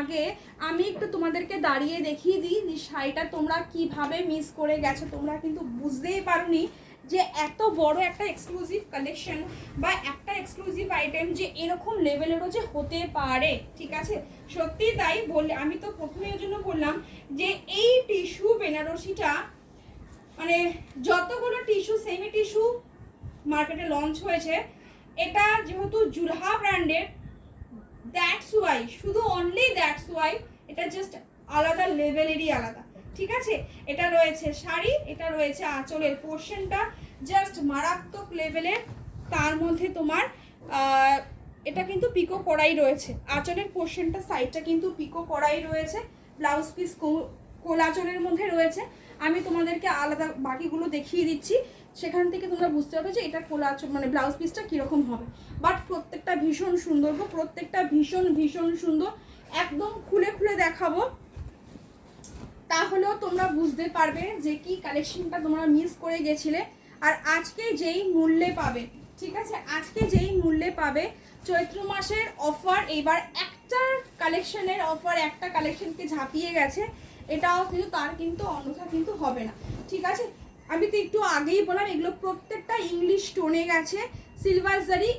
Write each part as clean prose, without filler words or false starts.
আগে আমি একটু তোমাদেরকে দাঁড়িয়ে দেখিয়ে দিই যে শাড়িটা তোমরা কিভাবে মিস করে গেছো। তোমরা কিন্তু বুঝতেই পারোনি যে এত বড় একটা এক্সক্লুসিভ কালেকশন বা একটা এক্সক্লুসিভ আইটেম যে এরকম লেভেলেরও যে হতে পারে। ঠিক আছে, সত্যি তাই বললে আমি তো প্রথমে ওই জন্য বললাম যে এই টিস্যু বেনারসিটা মানে যতগুলো টিস্যু সেমি টিস্যু মার্কেটে লঞ্চ হয়েছে, এটা যেহেতু জুলহা ব্র্যান্ডের, দ্যাটস ওয়াই, শুধু অনলি দ্যাটস ওয়াই এটা জাস্ট আলাদা লেভেলেরই আলাদা। ঠিক আছে, এটা রয়েছে শাড়ি, এটা রয়েছে আঁচলের পোর্শনটা জাস্ট মারাত্মক লেভেলের। তার মধ্যে তোমার এটা কিন্তু পিকো কড়াই রয়েছে, আঁচলের পোর্শনটা সাইডটা কিন্তু পিকো কড়াই রয়েছে, ব্লাউজ পিস কোলাচলের মধ্যে রয়েছে। আমি তোমাদেরকে আলাদা বাকিগুলো দেখিয়ে দিচ্ছি, সেখান থেকে তোমরা বুঝতে পারবে যে এটা কোলাচল মানে ব্লাউজ পিসটা কীরকম হবে। বাট প্রত্যেকটা ভীষণ সুন্দর গো, প্রত্যেকটা ভীষণ ভীষণ সুন্দর। একদম খুলে খুলে দেখাবো, তাহলেও তোমরা বুঝতে পারবে যে কি কালেকশনটা তোমরা মিস করে গেছিলে। আর আজকে যেই মূল্যে পাবে, ঠিক আছে, আজকে যেই মূল্যে পাবে, চৈত্র মাসের অফার, এইবার একটা কালেকশনের অফার একটা কালেকশনকে ঝাঁপিয়ে গেছে, এটাও কিন্তু তার কিন্তু অন্যথা কিন্তু হবে না। ঠিক আছে, আমি তো একটু আগেই বললাম এগুলো প্রত্যেকটা ইংলিশ টোনে গেছে, সিলভার জারি,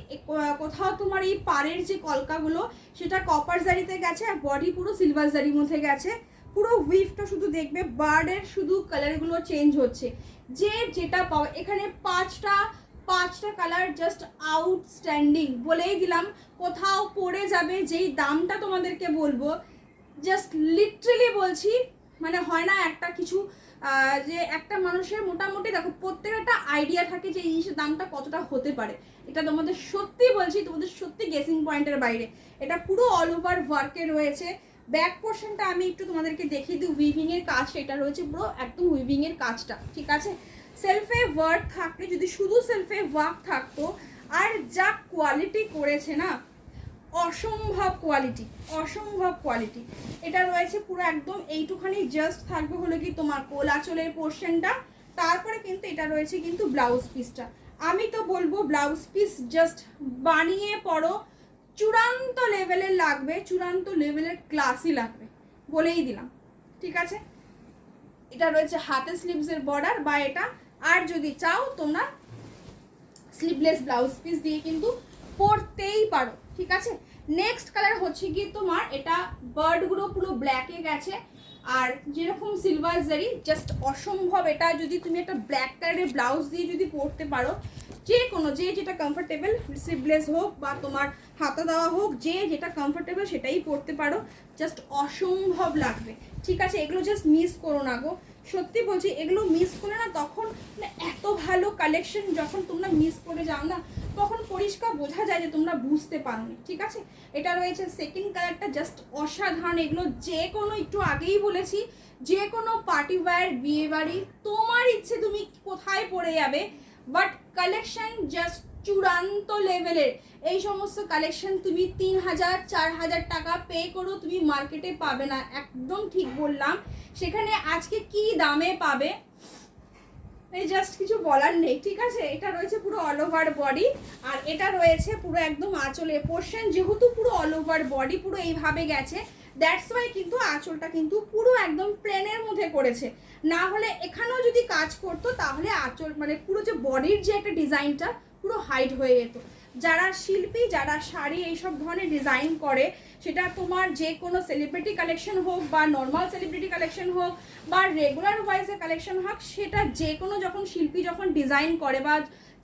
কোথাও তোমার এই পাড়ের যে কলকাগুলো সেটা কপার জারিতে গেছে, আর বডি পুরো সিলভার জারির মধ্যে গেছে। পুরো উইফটা শুধু দেখবে বার্ডের শুধু কালারগুলো চেঞ্জ হচ্ছে, যে যেটা পাও এখানে পাঁচটা কালার জাস্ট আউটস্ট্যান্ডিং। বলেই দিলাম, কোথাও পড়ে যাবে যেই দামটা তোমাদেরকে বলবো, জাস্ট লিটারালি বলছি, মানে হয় না একটা কিছু যে একটা মানুষের মোটামুটি দেখো প্রত্যেকের একটা আইডিয়া থাকে যে এই জিনিসের দামটা কতটা হতে পারে। এটা তোমাদের সত্যি বলছি, তোমাদের সত্যি গেসিং পয়েন্টের বাইরে। এটা পুরো অল ওভার ওয়ার্কে রয়েছে। ব্যাক পোর্শনটা আমি একটু তোমাদেরকে দেখিয়ে দিই, উইভিংয়ের কাজটা এটা রয়েছে পুরো একদম উইভিংয়ের কাজটা। ঠিক আছে, সেলফে ওয়ার্ক থাকলে, যদি শুধু সেলফে ওয়ার্ক থাকতো, আর যা কোয়ালিটি করেছে না, অসম্ভব কোয়ালিটি, অসম্ভব কোয়ালিটি। এটা রয়েছে পুরো একদম এইটুখানি জাস্ট থাকবে হলো কি তোমার কোলাচলের পোর্শনটা, তারপরে কিন্তু এটা রয়েছে কিন্তু ব্লাউজ পিসটা। আমি তো বলবো ব্লাউজ পিস জাস্ট বানিয়ে পড়ো, চূড়ান্ত লেভেলের লাগবে, চূড়ান্ত লেভেলের ক্লাসই লাগবে, বলেই দিলাম। ঠিক আছে, এটা রয়েছে হাতে স্লিভসের বর্ডার বা এটা, আর যদি চাও তোমরা স্লিভলেস ব্লাউজ পিস দিয়ে কিন্তু পরতেই পারো। ঠিক আছে, নেক্সট কালার হচ্ছে কি তোমার এটা বার্ডগুলো পুরো ব্ল্যাকে গেছে, আর যেরকম সিলভার জারি জাস্ট অসম্ভব। এটা যদি তুমি একটা ব্ল্যাক কালারের ব্লাউজ দিয়ে যদি পরতে পারো, যে কোনো যে যেটা কমফোর্টেবল, স্লিভলেস হোক বা তোমার হাতা দেওয়া হোক, যে যেটা কমফোর্টেবল সেটাই পরতে পারো, জাস্ট অসম্ভব লাগবে। ঠিক আছে, এগুলো জাস্ট মিস করো না গো, সত্যি বলছি, এগুলো মিস করে না তখন এত ভালো কালেকশন যখন তোমরা মিস করে যাও না, তখন পরিষ্কার বোঝা যায় যে তোমরা বুঝতে পারোনি। ঠিক আছে, এটা রয়েছে সেকেন্ড কালারটা জাস্ট অসাধারণ। এগুলো যে কোনো, একটু আগেই বলেছি, যে কোনো পার্টি ওয়্যার, বিয়ে বাড়ি, তোমার ইচ্ছে তুমি কোথায় পরে যাবে, বাট কালেকশন জাস্ট চূড়ান্ত লেভেলের। এই সমস্ত কালেকশন তুমি 3000 4000 টাকা পে করো তুমি মার্কেটে পাবে না, একদম ঠিক বললাম। সেখানে আজকে কি দামে পাবে এই জাস্ট কিছু বলার নেই। ঠিক আছে, এটা রয়েছে পুরো অল ওভার বডি, আর এটা রয়েছে পুরো একদম আঁচলের পোর্শন, যেহেতু পুরো অল ওভার বডি পুরো এইভাবে গেছে, দ্যাটস ওয়াই কিন্তু আঁচলটা কিন্তু পুরো একদম প্লেনের মধ্যে করেছে। না হলে এখানেও যদি কাজ করতো তাহলে আঁচল মানে পুরো যে বডির যে একটা ডিজাইনটা পুরো হাইড হয়ে যেত। যারা শিল্পী, যারা শাড়ি এইসব ধরনের ডিজাইন করে, সেটা তোমার যে কোনো সেলিব্রিটি কালেকশন হোক বা নর্মাল সেলিব্রিটি কালেকশন হোক বা রেগুলার ওয়াইজের কালেকশন হোক, সেটা যে কোনো যখন শিল্পী যখন ডিজাইন করে বা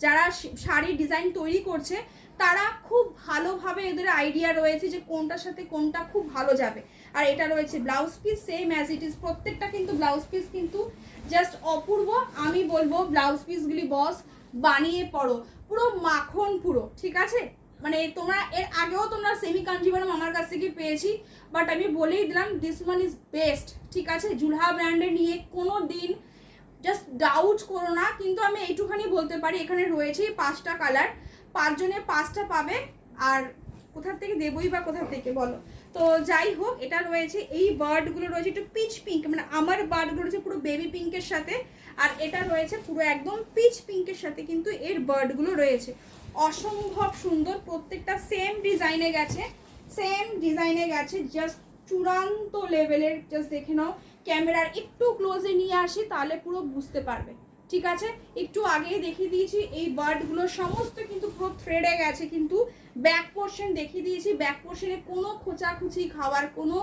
যারা শাড়ির ডিজাইন তৈরি করছে, তারা খুব ভালোভাবে এদের আইডিয়া রয়েছে যে কোনটার সাথে কোনটা খুব ভালো যাবে। আর এটা রয়েছে blouse piece same as it is, প্রত্যেকটা কিন্তু ব্লাউজ পিস কিন্তু জাস্ট অপূর্ব। আমি বলবো ব্লাউজ পিসগুলি বস বানিয়ে পড়ো, পুরো মাখন পুরো। ঠিক আছে, মানে তোমরা এর আগেও তোমরা সেমি কাঞ্জিভারম আমার কাছ থেকে পেয়েছি, বাট আমি বলেই দিলাম দিস ওয়ান ইজ বেস্ট। ঠিক আছে, জুলহা ব্র্যান্ডে নিয়ে কোনো দিন জাস্ট ডাউট করো না। কিন্তু আমি এইটুখানি বলতে পারি, এখানে রয়েছে 5টা কালার, 5 জনে 5টা পাবে, আর কোথা থেকে দেবই বা কোথা থেকে বলো। তো যাই হোক, এটা রয়েছে এই বার্ডগুলো রয়েছে একটু পিচ পিঙ্ক, মানে আমার বার্ডগুলো রয়েছে পুরো বেবি পিঙ্কের সাথে, আর এটা রয়েছে পুরো একদম পিচ পিঙ্কের সাথে কিন্তু এর বার্ডগুলো রয়েছে। অসম্ভব সুন্দর, প্রত্যেকটা সেম ডিজাইনে গেছে, সেম ডিজাইনে গেছে, জাস্ট চূড়ান্ত লেভেলের। জাস্ট দেখে নাও, ক্যামেরার একটু ক্লোজে নিয়ে আসি তাহলে পুরো বুঝতে পারবে, ঠিক আছে। একটু আগেই দেখিয়ে দিয়েছি এই বার্ডগুলো সমস্ত কিন্তু পুরো থ্রেডে গেছে, কিন্তু ব্যাক পোর্শন দেখিয়ে দিয়েছি, ব্যাক পোর্শনে কোনো খোঁচাখুচি খাওয়ার কোনো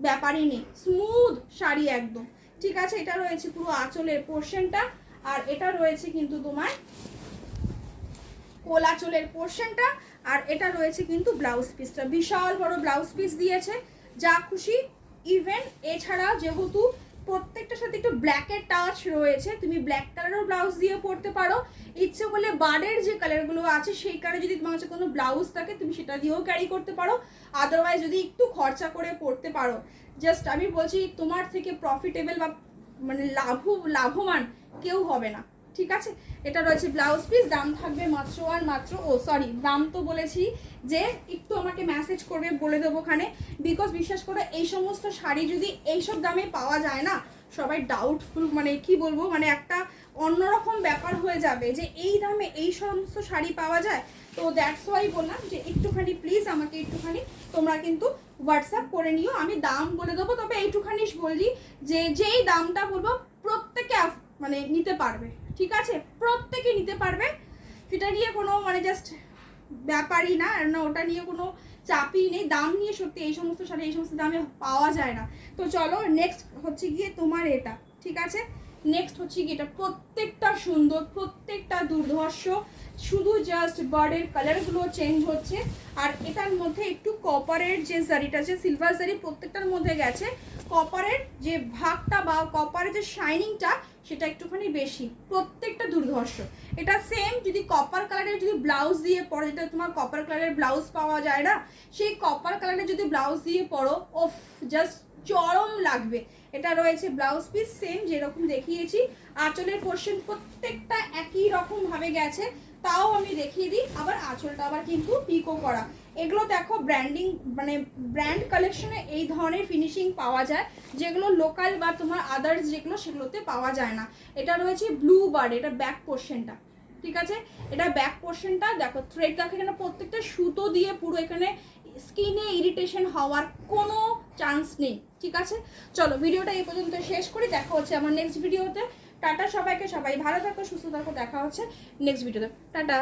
ব্যাপারই নেই, স্মুথ শাড়ি একদম, ঠিক আছে। এটা রয়েছে পুরো আঁচলের পোর্শনটা, আর এটা রয়েছে কিন্তু তোমার কোল আঁচলের পোর্শনটা, আর এটা রয়েছে কিন্তু ব্লাউজ পিসটা, বিশাল বড় ব্লাউজ পিস দিয়েছে, যা খুশি। ইভেন এছাড়া যেহেতু প্রত্যেকটার সাথে একটু ব্ল্যাকের টাচ রয়েছে, তুমি ব্ল্যাক কালারের ব্লাউজ দিয়ে পরতে পারো, ইচ্ছে করলে বার্ডের যে কালারগুলো আছে সেই কালারে যদি তোমার কাছে কোনো ব্লাউজ থাকে তুমি সেটা দিয়েও ক্যারি করতে পারো। আদারওয়াইজ যদি একটু খরচা করে পরতে পারো, জাস্ট আমি বলছি তোমার থেকে প্রফিটেবল বা মানে লাভবান কেউ হবে না, ঠিক আছে। এটা রয়েছে ব্লাউজ পিস, দাম থাকবে মাত্র আর মাত্র, ও সরি দাম তো বলেছি যে একটু আমাকে মেসেজ করবে, বলে দেবো ওখানে, বিকজ বিশ্বাস করে এই সমস্ত শাড়ি যদি এইসব দামে পাওয়া যায় না, সবাই ডাউটফুল, মানে কি বলবো, মানে একটা অন্যরকম ব্যাপার হয়ে যাবে যে এই দামে এই সমস্ত শাড়ি পাওয়া যায়। তো দ্যাটস ওয়াই বললাম যে একটুখানি প্লিজ আমাকে একটুখানি তোমরা কিন্তু হোয়াটসঅ্যাপ করে নিও, আমি দাম বলে দেবো। তবে এইটুখানি বলি যে যেই দামটা বলবো প্রত্যেকে মানে নিতে পারবে, ঠিক আছে, প্রত্যেকে নিতে পারবে, সেটা নিয়ে কোনো মানে জাস্ট ব্যাপারই না, ওটা নিয়ে কোনো চাপই নেই। দাম নিয়ে সত্যি এই সমস্ত শাড়ি এই সমস্ত দামে পাওয়া যায় না। তো চলো নেক্সট হচ্ছে গিয়ে তোমার এটা, ঠিক আছে, নেক্সট হচ্ছে গিয়ে এটা, প্রত্যেকটা সুন্দর, প্রত্যেকটা দুর্ধর্ষ, শুধু জাস্ট বার্ডের কালারগুলো চেঞ্জ হচ্ছে। আর এটার মধ্যে একটু কপারের যে জারিটা আছে, সিলভার জারি প্রত্যেকটার মধ্যে গেছে, কপারের যে ভাগটা বা কপারের যে শাইনিংটা সেটা একটুখানি বেশি, প্রত্যেকটা দুর্ধর্ষ। এটা সেম যদি কপার কালারের যদি ব্লাউজ দিয়ে পরো, যেটা তোমার কপার কালারের ব্লাউজ পাওয়া যায় না, সেই কপার কালারের যদি ব্লাউজ দিয়ে পরো, ওফ জাস্ট চরম লাগবে। এটা রয়েছে ব্লাউজ পিস সেম যেরকম দেখিয়েছি, আঁচলের পোর্শন প্রত্যেকটা একই রকম ভাবে গেছে, তাও আমি দেখিয়ে দিই। আবার আঁচলটা আবার কিন্তু পিকো করা, এগুলো দেখো ব্র্যান্ডিং মানে ব্র্যান্ড কালেকশনে এই ধরনের ফিনিশিং পাওয়া যায়, যেগুলো লোকাল বা তোমার আদার্স যেগুলো সেগুলোতে পাওয়া যায় না। এটা রয়েছে ব্লু বার্ড, এটা ব্যাক পোর্শনটা, ঠিক আছে, এটা ব্যাক পোর্শনটা দেখো, থ্রেড দেখো এখানে প্রত্যেকটা সুতো দিয়ে পুরো, এখানে স্কিনে ইরিটেশন হওয়ার কোনো চান্স নেই, ঠিক আছে। চলো ভিডিওটা এই পর্যন্ত শেষ করি, দেখা হচ্ছে আমার নেক্সট ভিডিওতে। টাটা সবাইকে, সবাই ভালো থাকো, সুস্থ থাকো, দেখা হচ্ছে নেক্সট ভিডিওতে, টাটা।